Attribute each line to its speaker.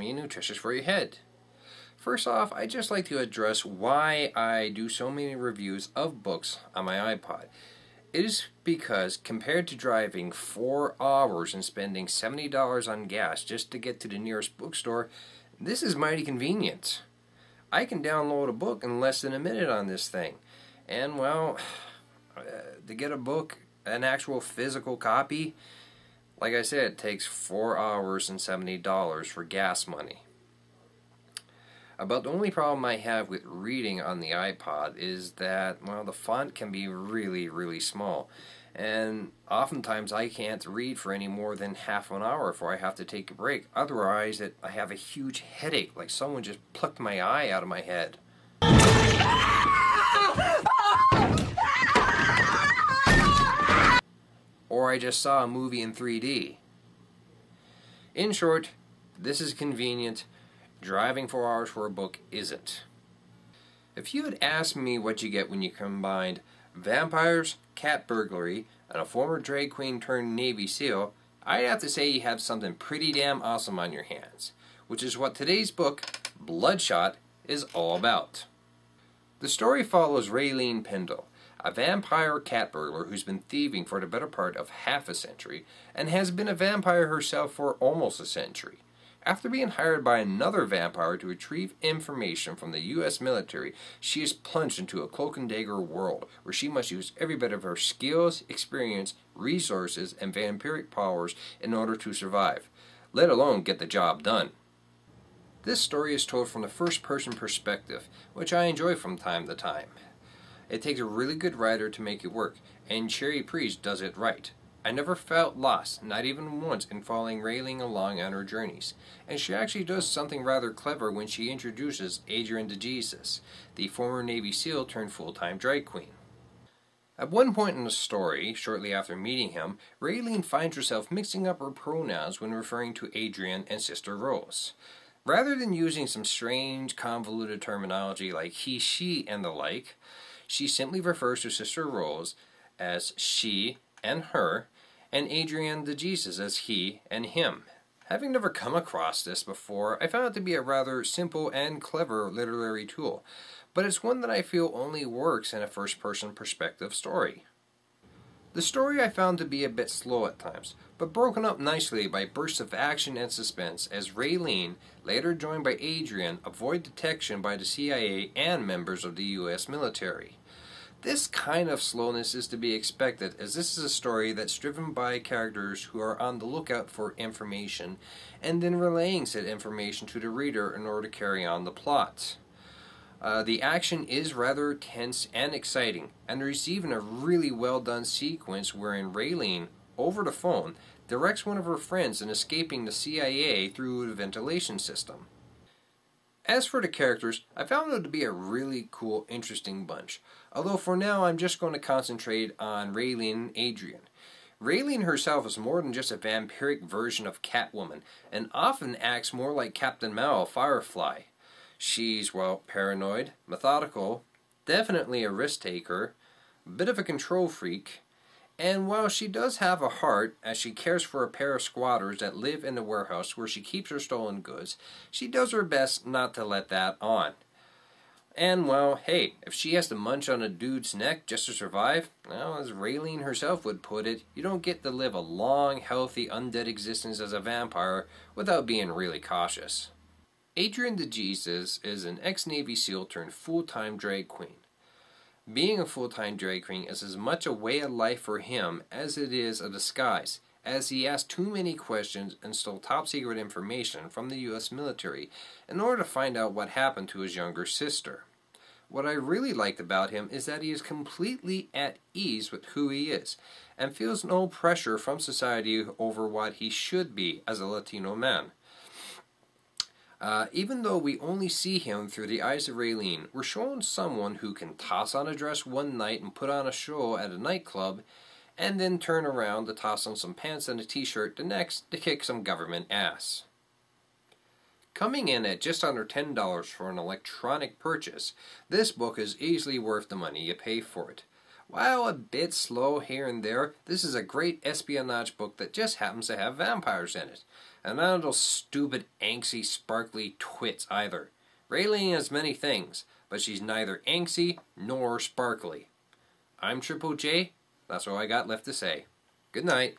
Speaker 1: and nutritious for your head. First off, I'd just like to address why I do so many reviews of books on my iPod. It is because compared to driving 4 hours and spending $70 on gas just to get to the nearest bookstore, this is mighty convenient. I can download a book in less than a minute on this thing. And well, to get a book, an actual physical copy, like I said, it takes 4 hours and $70 for gas money. About the only problem I have with reading on the iPod is that, well, the font can be really, really small. And oftentimes I can't read for any more than half an hour before I have to take a break. Otherwise, I have a huge headache, like someone just plucked my eye out of my head. Or I just saw a movie in 3D. In short, this is convenient. Driving 4 hours for a book isn't. If you had asked me what you get when you combined vampires, cat burglary, and a former drag queen turned Navy SEAL, I'd have to say you have something pretty damn awesome on your hands, which is what today's book, Bloodshot, is all about. The story follows Raylene Pendle, a vampire cat burglar who's been thieving for the better part of half a century and has been a vampire herself for almost a century. After being hired by another vampire to retrieve information from the U.S. military, she is plunged into a cloak and dagger world where she must use every bit of her skills, experience, resources, and vampiric powers in order to survive, let alone get the job done. This story is told from the first-person perspective, which I enjoy from time to time. It takes a really good writer to make it work, and Cherie Priest does it right. I never felt lost, not even once, in following Raylene along on her journeys. And she actually does something rather clever when she introduces Adrian DeJesus, the former Navy SEAL turned full-time drag queen. At one point in the story, shortly after meeting him, Raylene finds herself mixing up her pronouns when referring to Adrian and Sister Rose. Rather than using some strange, convoluted terminology like he, she, and the like, she simply refers to Sister Rose as she and her, and Adrian DeJesus as he and him. Having never come across this before, I found it to be a rather simple and clever literary tool, but it's one that I feel only works in a first-person perspective story. The story I found to be a bit slow at times, but broken up nicely by bursts of action and suspense as Raylene, later joined by Adrian, avoid detection by the CIA and members of the U.S. military. This kind of slowness is to be expected, as this is a story that's driven by characters who are on the lookout for information and then relaying said information to the reader in order to carry on the plot. The action is rather tense and exciting, and there's even a really well done sequence wherein Raylene, over the phone, directs one of her friends in escaping the CIA through the ventilation system. As for the characters, I found them to be a really cool, interesting bunch, although for now I'm just going to concentrate on Raylene and Adrian. Raylene herself is more than just a vampiric version of Catwoman, and often acts more like Captain Mal of Firefly. She's, well, paranoid, methodical, definitely a risk-taker, a bit of a control freak, and while she does have a heart, as she cares for a pair of squatters that live in the warehouse where she keeps her stolen goods, she does her best not to let that on. And, well, hey, if she has to munch on a dude's neck just to survive, well, as Raylene herself would put it, you don't get to live a long, healthy, undead existence as a vampire without being really cautious. Adrian DeJesus is an ex-Navy SEAL turned full-time drag queen. Being a full-time drag queen is as much a way of life for him as it is a disguise, as he asked too many questions and stole top-secret information from the U.S. military in order to find out what happened to his younger sister. What I really liked about him is that he is completely at ease with who he is, and feels no pressure from society over what he should be as a Latino man. Even though we only see him through the eyes of Raylene, we're shown someone who can toss on a dress one night and put on a show at a nightclub, and then turn around to toss on some pants and a t-shirt the next to kick some government ass. Coming in at just under $10 for an electronic purchase, this book is easily worth the money you pay for it. While a bit slow here and there, this is a great espionage book that just happens to have vampires in it. And not those stupid, angsty, sparkly twits either. Raylene has many things, but she's neither angsty nor sparkly. I'm Triple J. That's all I got left to say. Good night.